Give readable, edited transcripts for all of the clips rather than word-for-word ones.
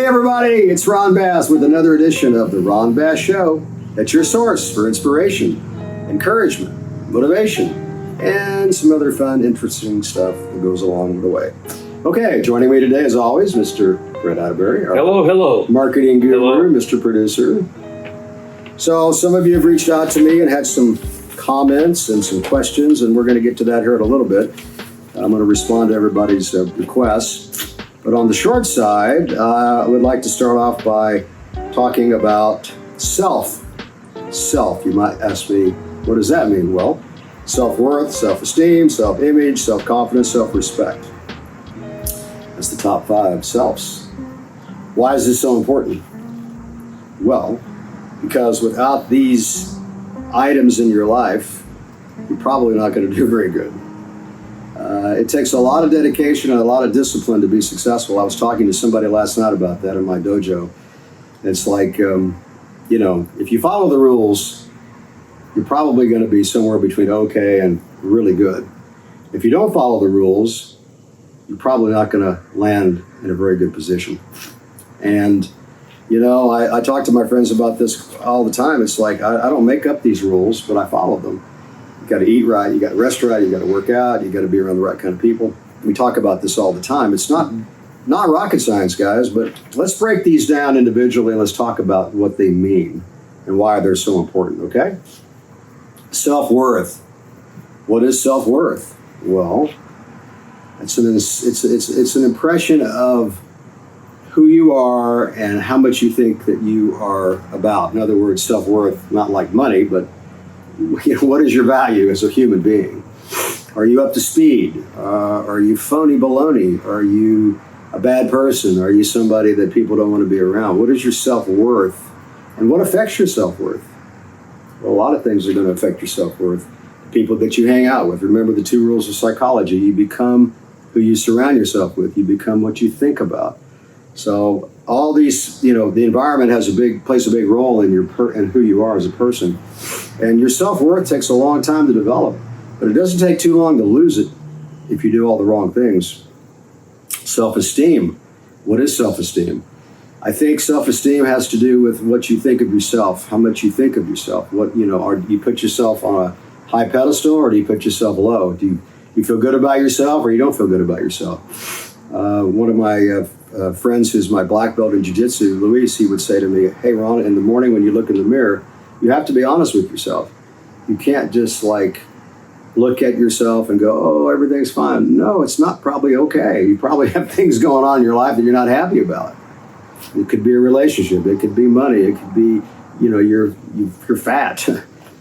everybody, it's Ron Bass with another edition of the Ron Bass Show. That's your source for inspiration, encouragement, motivation, and some other fun, interesting stuff that goes along the way. Okay, joining me today, as always, Mr. Brett Atterbury. Hello. Marketing guru, Hello. Mr. Producer. So some of you have reached out to me and had some comments and some questions, and we're going to get to that here in a little bit. I'm going to respond to everybody's requests. But on the short side, I would like to start off by talking about self. Self. You might ask me, what does that mean? Well, self-worth, self-esteem, self-image, self-confidence, self-respect. That's the top 5 selves. Why is this so important? Well, because without these items in your life, you're probably not going to do very good. It takes a lot of dedication and a lot of discipline to be successful. I was talking to somebody last night about that in my dojo. It's like, if you follow the rules, you're probably going to be somewhere between okay and really good. If you don't follow the rules, you're probably not going to land in a very good position. And, I talk to my friends about this all the time. It's like, I don't make up these rules, but I follow them. You got to eat right, you got to rest right, you got to work out, you got to be around the right kind of people. We talk about this all the time. It's not rocket science, guys, but let's break these down individually and let's talk about what they mean and why they're so important, okay? Self-worth. What is self-worth? Well, it's an impression of who you are and how much you think that you are about. In other words, self-worth, not like money, but what is your value as a human being? Are you up to speed? Are you phony baloney? Are you a bad person? Are you somebody that people don't want to be around? What is your self-worth? And what affects your self-worth? Well, a lot of things are going to affect your self-worth. People that you hang out with. Remember the 2 rules of psychology. You become who you surround yourself with. You become what you think about. So all these, the environment plays a big role in in who you are as a person. And your self-worth takes a long time to develop, but it doesn't take too long to lose it if you do all the wrong things. Self-esteem. What is self-esteem? I think self-esteem has to do with what you think of yourself, how much you think of yourself. Do you put yourself on a high pedestal or do you put yourself low? Do you feel good about yourself or you don't feel good about yourself? One of my friends who's my black belt in jiu-jitsu, Luis, he would say to me, hey, Ron, in the morning when you look in the mirror, you have to be honest with yourself. You can't just look at yourself and go, oh, everything's fine. No, it's not probably okay. You probably have things going on in your life that you're not happy about. It could be a relationship. It could be money. It could be, you're fat.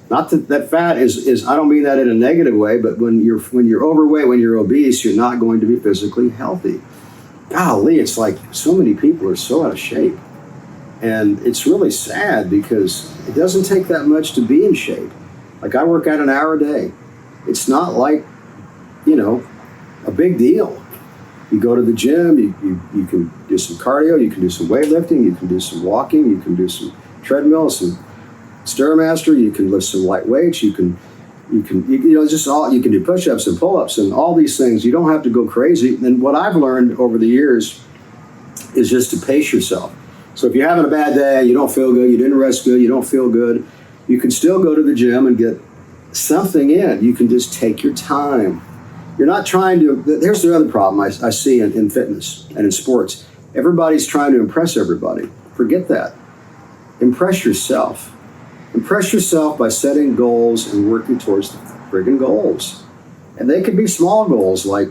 Not that fat is, I don't mean that in a negative way, but when you're overweight, when you're obese, you're not going to be physically healthy. Golly, it's like so many people are so out of shape. And it's really sad because it doesn't take that much to be in shape. Like I work out an hour a day. It's not like, a big deal. You go to the gym, you can do some cardio, you can do some weightlifting, you can do some walking, you can do some treadmill, some Stairmaster, you can lift some light weights, you can do push-ups and pull-ups and all these things. You don't have to go crazy. And what I've learned over the years is just to pace yourself. So if you're having a bad day, you don't feel good, you didn't rest good, you don't feel good, you can still go to the gym and get something in. You can just take your time. You're not trying to, here's the other problem I see in fitness and in sports. Everybody's trying to impress everybody. Forget that. Impress yourself. Impress yourself by setting goals and working towards the friggin' goals. And they can be small goals, like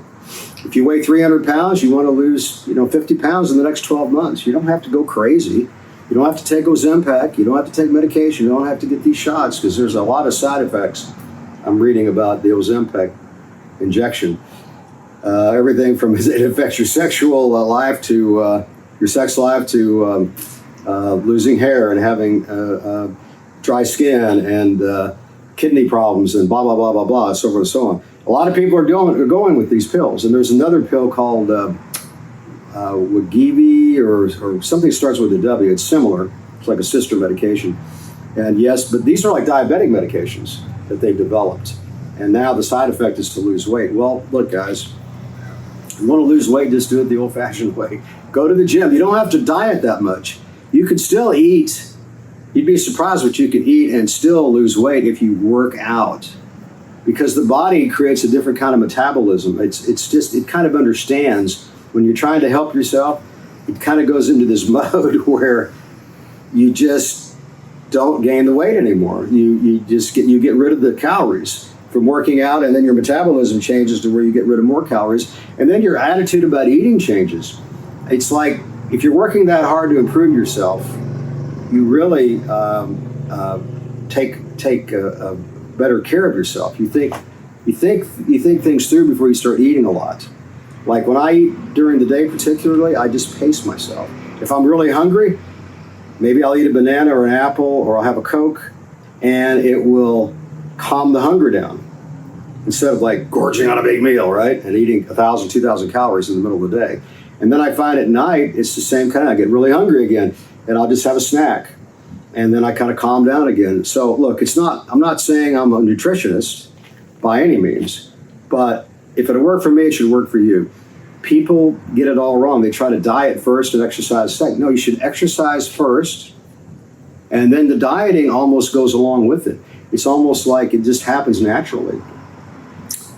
if you weigh 300 pounds, you want to lose 50 pounds in the next 12 months. You don't have to go crazy. You don't have to take Ozempic. You don't have to take medication. You don't have to get these shots because there's a lot of side effects. I'm reading about the Ozempic injection. Everything from it affects your sexual life to your sex life to losing hair and having dry skin and kidney problems and blah, blah, blah, blah, blah, so forth and so on. A lot of people are going with these pills. And there's another pill called Wegovy or something starts with a W. It's similar. It's like a sister medication. And yes, but these are like diabetic medications that they've developed. And now the side effect is to lose weight. Well, look, guys, You want to lose weight, just do it the old-fashioned way. Go to the gym. You don't have to diet that much. You can still eat. You'd be surprised what you can eat and still lose weight if you work out, because the body creates a different kind of metabolism. It kind of understands when you're trying to help yourself. It kind of goes into this mode where you just don't gain the weight anymore. You get rid of the calories from working out, and then your metabolism changes to where you get rid of more calories, and then your attitude about eating changes. It's like if you're working that hard to improve yourself, you really take a better care of yourself. You think things through before you start eating a lot. Like when I eat during the day, particularly, I just pace myself. If I'm really hungry, maybe I'll eat a banana or an apple, or I'll have a Coke, and it will calm the hunger down instead of like gorging on a big meal, right? And eating 1,000, 2,000 calories in the middle of the day. And then I find at night, it's the same kind. I get really hungry again, and I'll just have a snack. And then I kind of calm down again. So look, I'm not saying I'm a nutritionist by any means, but if it worked for me, it should work for you. People get it all wrong. They try to diet first and exercise second. No, you should exercise first, and then the dieting almost goes along with it. It's almost like it just happens naturally.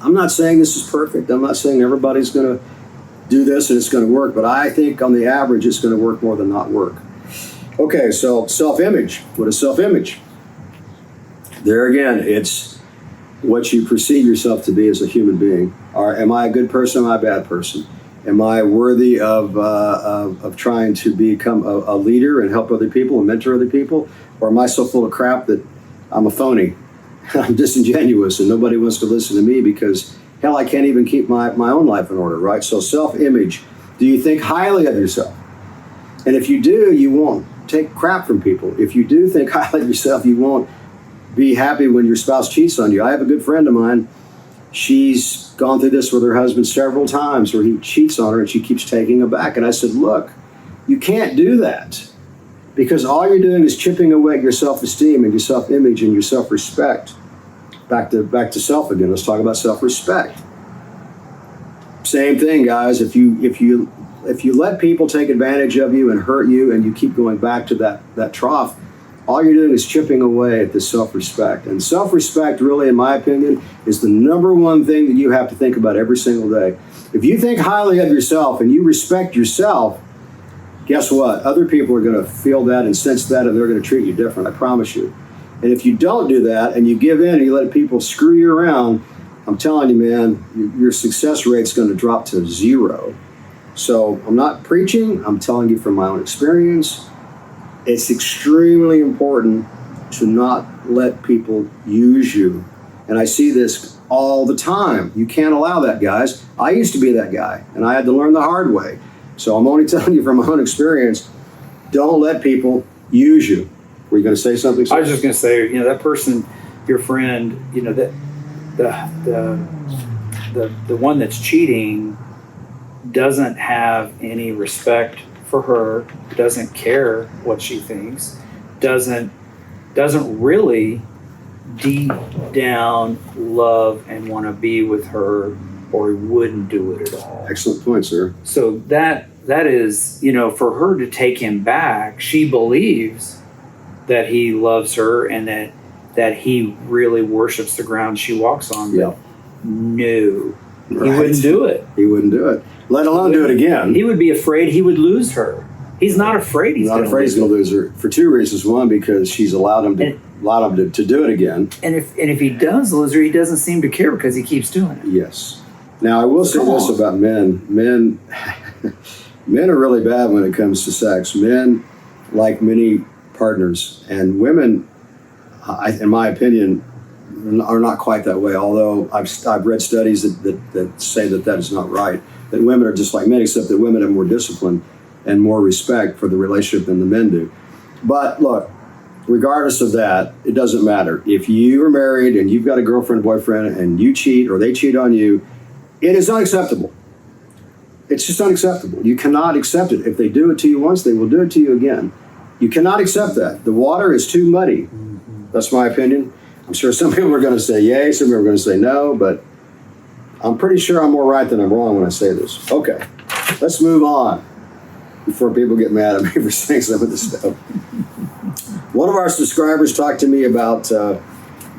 I'm not saying this is perfect. I'm not saying everybody's going to do this and it's going to work, but I think on the average, it's going to work more than not work. Okay, so self-image. What is self-image? There again, it's what you perceive yourself to be as a human being. Am I a good person? Am I a bad person? Am I worthy of trying to become a leader and help other people and mentor other people? Or am I so full of crap that I'm a phony? I'm disingenuous and nobody wants to listen to me because, hell, I can't even keep my own life in order, right? So self-image. Do you think highly of yourself? And if you do, you won't take crap from people. If you do think highly of yourself, you won't be happy when your spouse cheats on you. I have a good friend of mine. She's gone through this with her husband several times where he cheats on her and she keeps taking him back. And I said, look, you can't do that because all you're doing is chipping away at your self-esteem and your self-image and your self-respect. Back to self again. Let's talk about self-respect. Same thing, guys. If you let people take advantage of you and hurt you and you keep going back to that trough, all you're doing is chipping away at the self-respect. And self-respect, really, in my opinion, is the number one thing that you have to think about every single day. If you think highly of yourself and you respect yourself, guess what? Other people are going to feel that and sense that, and they're going to treat you different, I promise you. And if you don't do that and you give in and you let people screw you around, I'm telling you, man, your success rate's going to drop to zero. So I'm not preaching. I'm telling you from my own experience. It's extremely important to not let people use you. And I see this all the time. You can't allow that, guys. I used to be that guy, and I had to learn the hard way. So I'm only telling you from my own experience, don't let people use you. Were you going to say something? I was just going to say, that person, your friend, that the one that's cheating doesn't have any respect for her, doesn't care what she thinks, doesn't really deep down love and want to be with her, or he wouldn't do it at all. Excellent point, sir. So that is, for her to take him back, she believes that he loves her and that he really worships the ground she walks on. Yeah. No, Right. He wouldn't do it. He wouldn't do it, let alone do it again. He would be afraid he would lose her. He's not afraid he's going to lose her for two reasons. One, because she's allowed him to do it again. And if he does lose her, he doesn't seem to care because he keeps doing it. Yes. Now I will say this about men. Men are really bad when it comes to sex. Men like many partners, and women, in my opinion, are not quite that way. Although I've read studies that say that is not right. That women are just like men, except that women have more discipline and more respect for the relationship than the men do. But look, regardless of that, it doesn't matter. If you are married and you've got a girlfriend, boyfriend, and you cheat or they cheat on you, it is unacceptable. It's just unacceptable. You cannot accept it. If they do it to you once, they will do it to you again. You cannot accept that. The water is too muddy. That's my opinion. I'm sure some people are going to say yay, some people are going to say no, but I'm pretty sure I'm more right than I'm wrong when I say this. Okay, let's move on before people get mad at me for saying some of this stuff. One of our subscribers talked to me about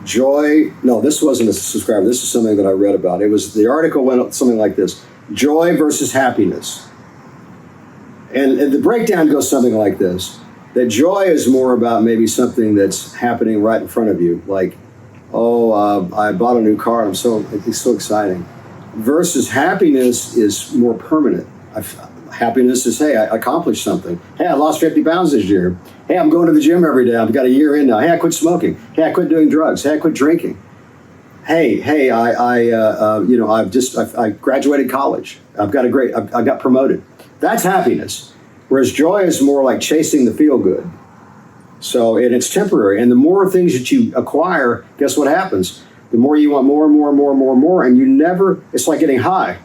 joy. No, this wasn't a subscriber. This is something that I read about. The article went something like this: joy versus happiness. And the breakdown goes something like this: that joy is more about maybe something that's happening right in front of you, like, I bought a new car, it's so exciting. Versus happiness is more permanent. Happiness is, hey, I accomplished something. Hey, I lost 50 pounds this year. Hey, I'm going to the gym every day. I've got a year in now. Hey, I quit smoking. Hey, I quit doing drugs. Hey, I quit drinking. Hey, I graduated college. I got promoted. That's happiness. Whereas joy is more like chasing the feel good. So, and it's temporary. And the more things that you acquire, guess what happens? The more you want more and more and more and more and more, and you never, it's like getting high.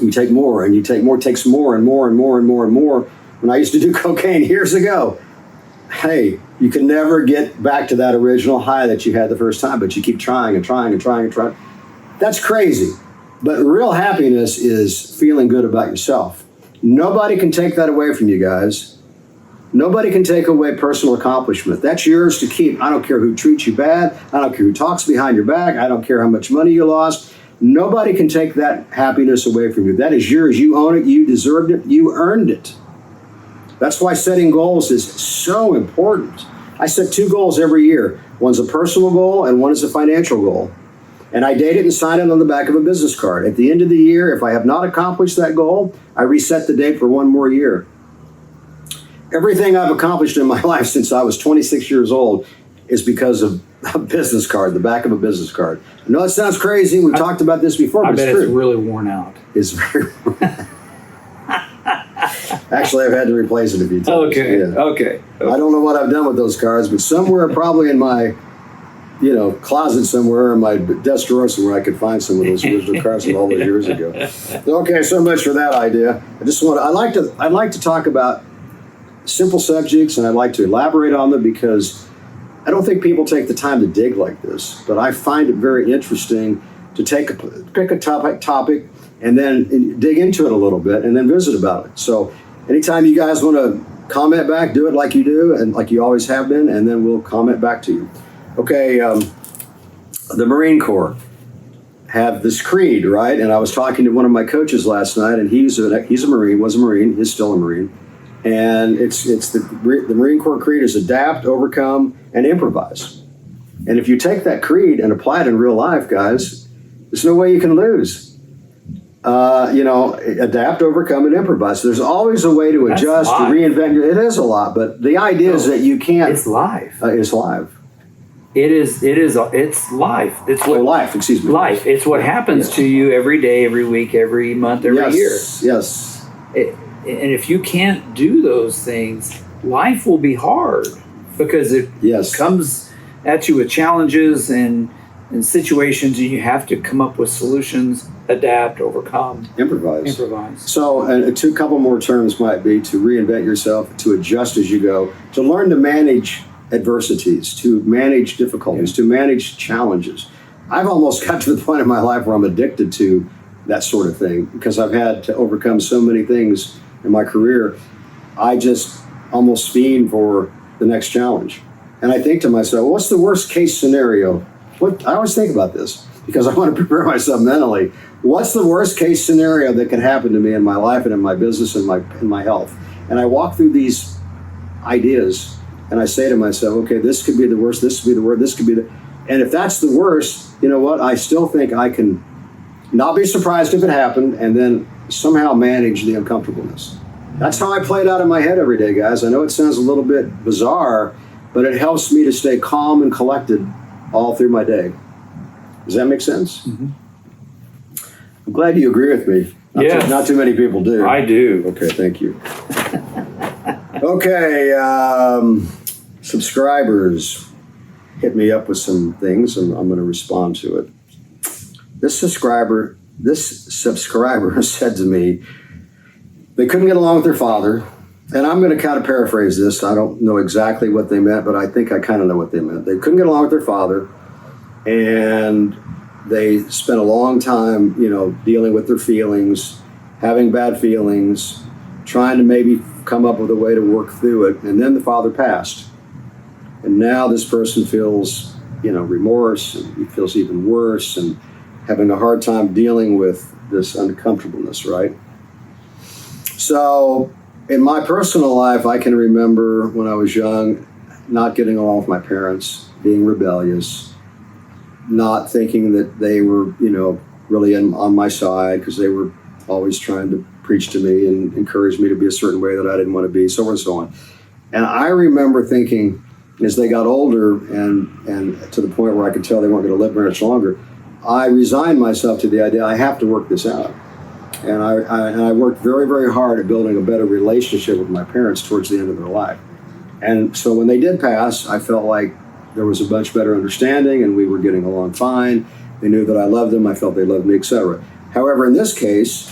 You take more and you take more, it takes more and more and more and more and more. When I used to do cocaine years ago, hey, you can never get back to that original high that you had the first time, but you keep trying and trying and trying and trying. That's crazy. But real happiness is feeling good about yourself. Nobody can take that away from you guys. Nobody can take away personal accomplishment. That's yours to keep. I don't care who treats you bad. I don't care who talks behind your back. I don't care how much money you lost. Nobody can take that happiness away from you. That is yours. You own it. You deserved it. You earned it. That's why setting goals is so important. I set 2 goals every year. One's a personal goal and one is a financial goal. And I date it and sign it on the back of a business card. At the end of the year, if I have not accomplished that goal, I reset the date for 1 more year. Everything I've accomplished in my life since I was 26 years old is because of a business card, the back of a business card. I know it sounds crazy. We've talked about this before, but I bet it's true. it's really worn out. It's very Actually, I've had to replace it a few times. Okay. I don't know what I've done with those cards, but somewhere probably in my closet somewhere, in my desk drawer somewhere, I could find some of those original cards from all those years ago. Okay, so much for that idea. I'd like to talk about simple subjects, and I'd like to elaborate on them because I don't think people take the time to dig like this, but I find it very interesting to pick a topic and then dig into it a little bit and then visit about it. So anytime you guys want to comment back, do it like you do and like you always have been, and then we'll comment back to you. Okay, the Marine Corps have this creed, right? And I was talking to one of my coaches last night, and he's a Marine, was a Marine, he's still a Marine. And it's the Marine Corps creed is adapt, overcome, and improvise. And if you take that creed and apply it in real life, guys, there's no way you can lose. Adapt, overcome, and improvise. There's always a way to adjust, to reinvent. It is a lot, but the idea is that you can't. It's life. It's live. It's life. It's what life. Excuse me. Life. It's what happens to you every day, every week, every month, every year. Yes. And if you can't do those things, life will be hard because it comes at you with challenges and situations, and you have to come up with solutions, adapt, overcome, improvise. So a couple more terms might be to reinvent yourself, to adjust as you go, to learn to manage adversities, to manage difficulties, to manage challenges. I've almost got to the point in my life where I'm addicted to that sort of thing because I've had to overcome so many things in my career. I just almost fiend for the next challenge. And I think to myself, what's the worst case scenario? I always think about this because I want to prepare myself mentally. What's the worst case scenario that can happen to me in my life and in my business and in my health? And I walk through these ideas and I say to myself, okay, this could be the worst, this could be the worst, this could be and if that's the worst, you know what? I still think I can not be surprised if it happened and then somehow manage the uncomfortableness. That's how I play it out in my head every day, guys. I know it sounds a little bit bizarre, but it helps me to stay calm and collected all through my day. Does that make sense? Mm-hmm. I'm glad you agree with me. Not too many people do. I do. Okay, thank you. Okay, subscribers hit me up with some things, and I'm going to respond to it. This subscriber said to me, they couldn't get along with their father. And I'm going to kind of paraphrase this. I don't know exactly what they meant, but I think I kind of know what they meant. They couldn't get along with their father. And they spent a long time, dealing with their feelings, having bad feelings, trying to maybe come up with a way to work through it. And then the father passed. And now this person feels, remorse, and he feels even worse and having a hard time dealing with this uncomfortableness, right? So in my personal life, I can remember when I was young, not getting along with my parents, being rebellious, not thinking that they were, really on my side, because they were always trying to preach to me and encourage me to be a certain way that I didn't want to be, so on and so on. And I remember thinking, as they got older and to the point where I could tell they weren't going to live very much longer, I resigned myself to the idea I have to work this out. And I worked very, very hard at building a better relationship with my parents towards the end of their life. And so when they did pass, I felt like there was a much better understanding and we were getting along fine. They knew that I loved them. I felt they loved me, etc. However, in this case,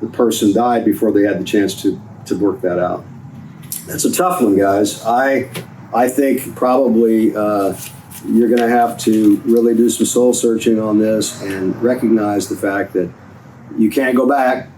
the person died before they had the chance to work that out. That's a tough one, guys. I think probably you're going to have to really do some soul searching on this and recognize the fact that you can't go back.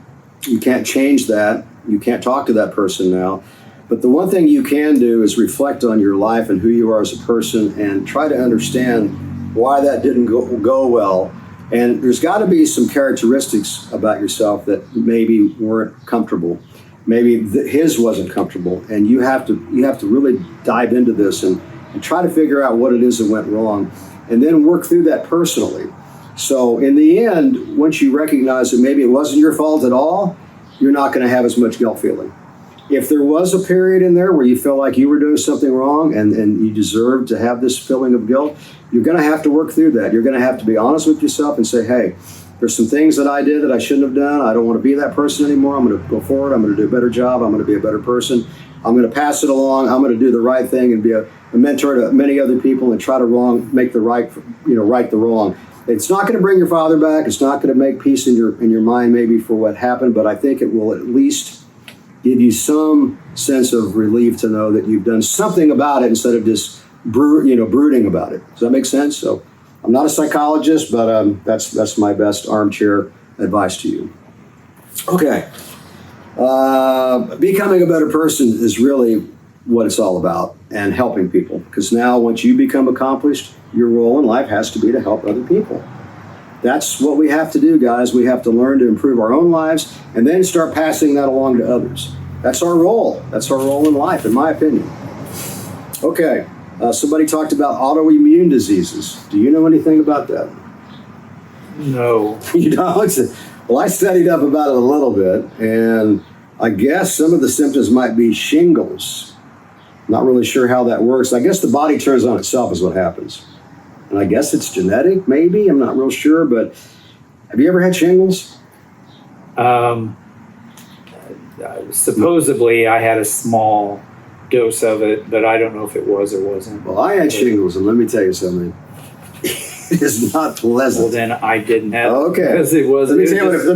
You can't change that. You can't talk to that person now. But the one thing you can do is reflect on your life and who you are as a person and try to understand why that didn't go well. And there's got to be some characteristics about yourself that maybe weren't comfortable. Maybe his wasn't comfortable. And you have to really dive into this and try to figure out what it is that went wrong and then work through that personally. So in the end, once you recognize that maybe it wasn't your fault at all, you're not going to have as much guilt feeling. If there was a period in there where you felt like you were doing something wrong and you deserved to have this feeling of guilt, you're going to have to work through that. You're going to have to be honest with yourself and say, hey, there's some things that I did that I shouldn't have done. I don't want to be that person anymore. I'm going to go forward. I'm going to do a better job. I'm going to be a better person. I'm going to pass it along. I'm going to do the right thing and be a mentor to many other people and try to make the right the wrong. It's not going to bring your father back. It's not going to make peace in your mind maybe for what happened, but I think it will at least give you some sense of relief to know that you've done something about it instead of just brooding about it. Does that make sense? So I'm not a psychologist, but that's my best armchair advice to you. Okay. Becoming a better person is really what it's all about, and helping people. Because now once you become accomplished, your role in life has to be to help other people. That's what we have to do, guys. We have to learn to improve our own lives and then start passing that along to others. That's our role. That's our role in life, in my opinion. Okay. Somebody talked about autoimmune diseases. Do you know anything about that? No. You don't? Well, I studied up about it a little bit, and I guess some of the symptoms might be shingles. Not really sure how that works. I guess the body turns on itself is what happens. And I guess it's genetic, maybe. I'm not real sure, but have you ever had shingles? Supposedly, I had a small dose of it, but I don't know if it was or wasn't. Well, I had shingles, and let me tell you something. It's not pleasant. Well, then I didn't have it. Okay. Because it wasn't. Let me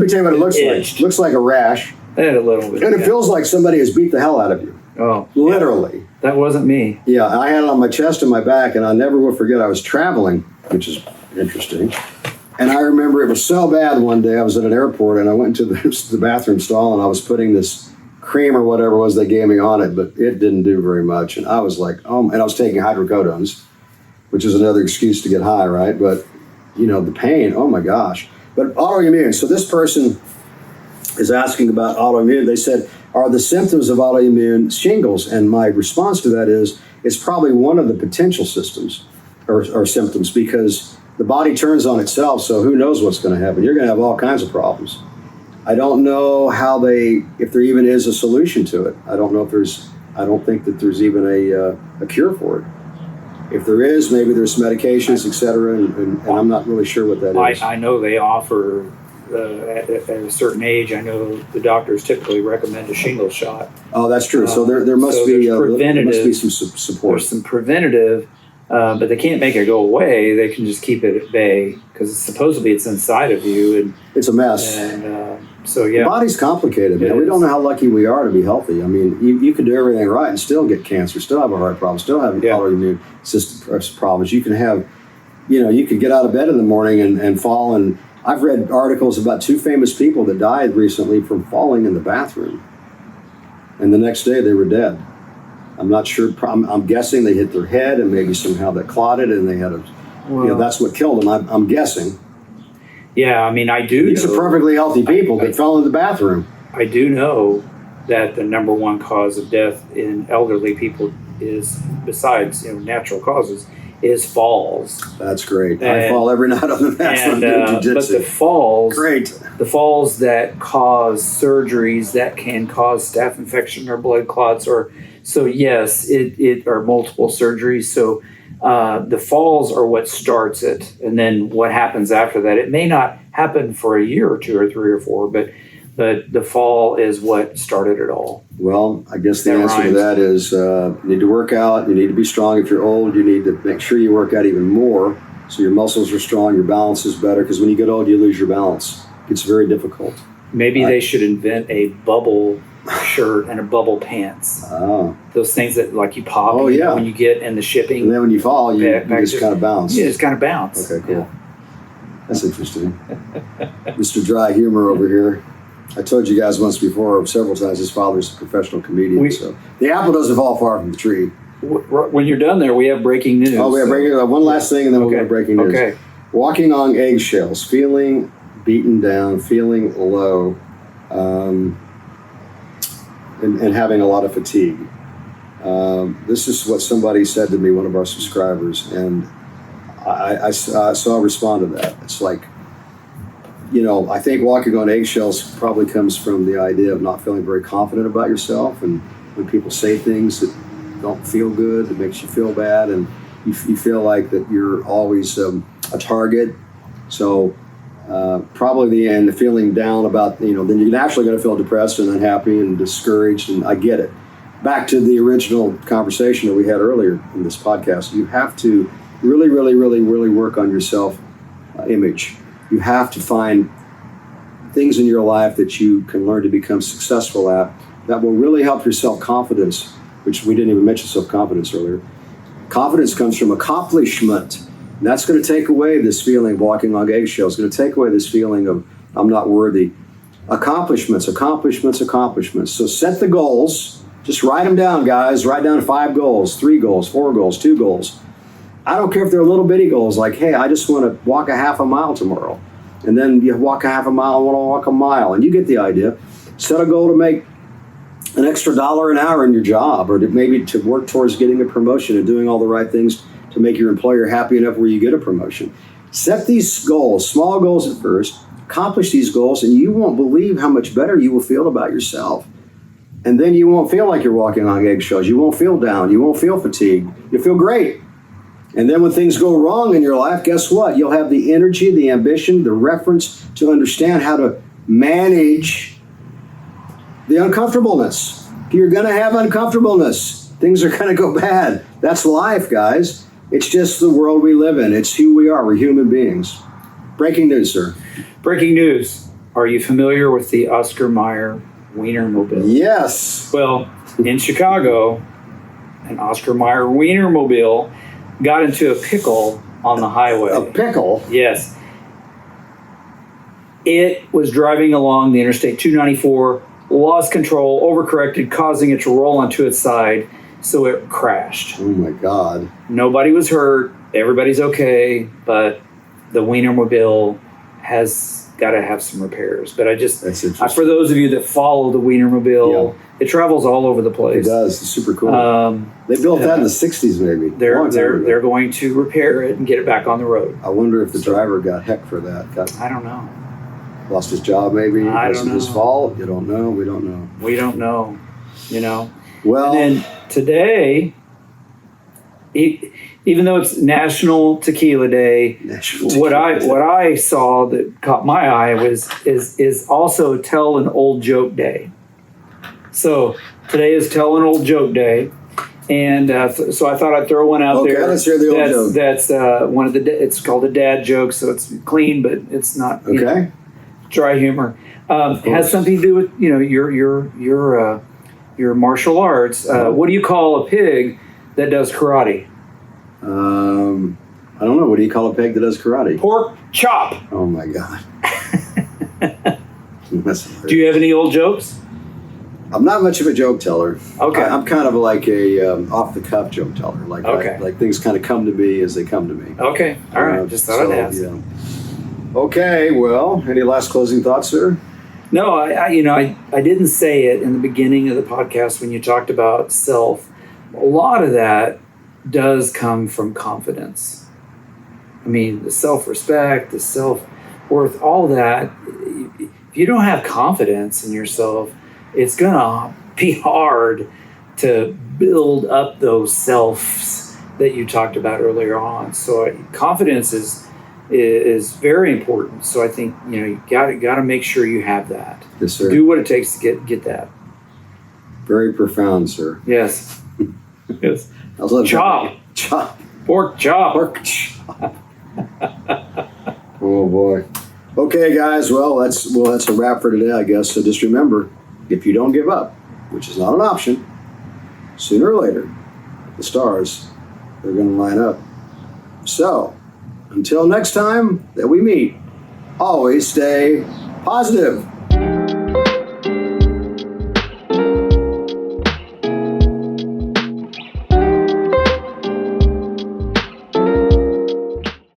tell you what it looks like. It looks like a rash. I had a little bit. And it feels like somebody has beat the hell out of you. Oh. Literally. Yeah. That wasn't me. Yeah, I had it on my chest and my back, and I never will forget I was traveling, which is interesting. And I remember it was so bad one day, I was at an airport, and I went into the bathroom stall, and I was putting this cream or whatever it was they gave me on it, but it didn't do very much. And I was like, oh, and I was taking hydrocodones, which is another excuse to get high, right? But, the pain, oh my gosh. But autoimmune, so this person is asking about autoimmune. They said, are the symptoms of autoimmune shingles? And my response to that is, it's probably one of the potential systems or symptoms, because the body turns on itself, so who knows what's going to happen. You're going to have all kinds of problems. I don't know if there even is a solution to it. I don't think that there's even a cure for it. If there is, maybe there's medications, et cetera, and I'm not really sure what that is. I know they offer, at a certain age, I know the doctors typically recommend a shingle shot. Oh, that's true. So there must be some support. There's some preventative, but they can't make it go away. They can just keep it at bay, because supposedly it's inside of you. And it's a mess. And so, yeah. The body's complicated, man. We don't know how lucky we are to be healthy. I mean, you can do everything right and still get cancer, still have a heart problem, still have autoimmune system problems. You can have you could get out of bed in the morning and fall. And I've read articles about 2 famous people that died recently from falling in the bathroom. And the next day they were dead. I'm not sure. I'm guessing they hit their head and maybe somehow that clotted and they had that's what killed them. I'm guessing. Yeah, I mean, I do. These are perfectly healthy people that fell in the bathroom. I do know that the number one cause of death in elderly people is, besides natural causes, is falls. That's great. I fall every night on the mat. But the falls, great. The falls that cause surgeries that can cause staph infection or blood clots, or multiple surgeries. So the falls are what starts it, and then what happens after that. It may not happen for a year or 2 or 3 or 4, but the fall is what started it all. Well, I guess the answer to that is you need to work out. You need to be strong. If you're old, you need to make sure you work out even more so your muscles are strong, your balance is better, because when you get old, you lose your balance. It's very difficult. Maybe they should invent a bubble shirt and a bubble pants. Oh. Those things that you pop when you get in the shipping. And then when you fall, you just kind of bounce. Yeah, just kind of bounce. Okay, cool. Yeah. That's interesting. Mr. Dry Humor over here. I told you guys once before, several times, his father's a professional comedian. So the apple doesn't fall far from the tree. When you're done there, we have breaking news. Oh, we have breaking news. One last thing, and then we'll go to breaking news. Okay. Walking on eggshells, feeling beaten down, feeling low, and having a lot of fatigue. This is what somebody said to me, one of our subscribers, and I saw respond to that. It's like, I think walking on eggshells probably comes from the idea of not feeling very confident about yourself, and when people say things that don't feel good, it makes you feel bad, and you feel like that you're always a target. So probably the feeling down about, then you're naturally going to feel depressed and unhappy and discouraged, and I get it. Back to the original conversation that we had earlier in this podcast, you have to really, really, really, really work on your self-image. You have to find things in your life that you can learn to become successful at that will really help your self-confidence, which we didn't even mention self-confidence earlier. Confidence comes from accomplishment. And that's going to take away this feeling of walking on eggshells. It's going to take away this feeling of I'm not worthy. Accomplishments. So set the goals. Just write them down, guys. Write down 5 goals, 3 goals, 4 goals, 2 goals. I don't care if they're little bitty goals, like, hey, I just want to walk a half a mile tomorrow. And then you walk a half a mile, I want to walk a mile. And you get the idea. Set a goal to make an extra $1 an hour in your job, or maybe to work towards getting a promotion and doing all the right things to make your employer happy enough where you get a promotion. Set these goals, small goals at first, accomplish these goals, and you won't believe how much better you will feel about yourself. And then you won't feel like you're walking on eggshells. You won't feel down. You won't feel fatigued. You'll feel great. And then when things go wrong in your life, guess what? You'll have the energy, the ambition, the reference to understand how to manage the uncomfortableness. You're going to have uncomfortableness. Things are going to go bad. That's life, guys. It's just the world we live in. It's who we are. We're human beings. Breaking news, sir. Breaking news. Are you familiar with the Oscar Mayer Wienermobile? Yes. Well, in Chicago, an Oscar Mayer Wienermobile got into a pickle on the highway. A pickle? Yes. It was driving along the Interstate 294, lost control, overcorrected, causing it to roll onto its side, so it crashed. Oh my God. Nobody was hurt. Everybody's okay, but the Wienermobile has got to have some repairs. But for those of you that follow the Wienermobile, it travels all over the place. It does. It's super cool. They built that in the 60s, maybe. They're going to repair it and get it back on the road. I wonder if the driver got hecked for that. I don't know. Lost his job, maybe. I don't know. Was it his fault? You don't know. We don't know. We don't know. Well, and then today, even though it's National Tequila Day, what I saw that caught my eye is also Tell an Old Joke Day. So today is Tell an Old Joke Day, and so I thought I'd throw one out there. Okay, let's hear the old joke. That's one of the. It's called a dad joke, so it's clean, but it's not dry humor. Has something to do with your martial arts. What do you call a pig that does karate? I don't know. What do you call a peg that does karate? Pork chop. Oh my God. Do you have any old jokes? I'm not much of a joke teller. Okay. I'm kind of like a off the cuff joke teller. Like Okay. like things kind of come to me as they come to me. Okay. All right. Just thought I'd ask. Yeah. Okay. Well, any last closing thoughts, sir? No, I didn't say it in the beginning of the podcast when you talked about self. A lot of that does come from confidence. I mean, the self-respect, the self-worth, all that. If you don't have confidence in yourself, it's gonna be hard to build up those selves that you talked about earlier on. So confidence is very important. So I think you got to make sure you have that. Yes, sir. Do what it takes to get that. Very profound, sir. Yes. Yes. I love Chop. that. Chop. Pork chop. Pork chop. Oh boy. Okay, guys. Well, that's a wrap for today, I guess. So just remember, if you don't give up, which is not an option, sooner or later, the stars, they're going to line up. So, until next time that we meet, always stay positive.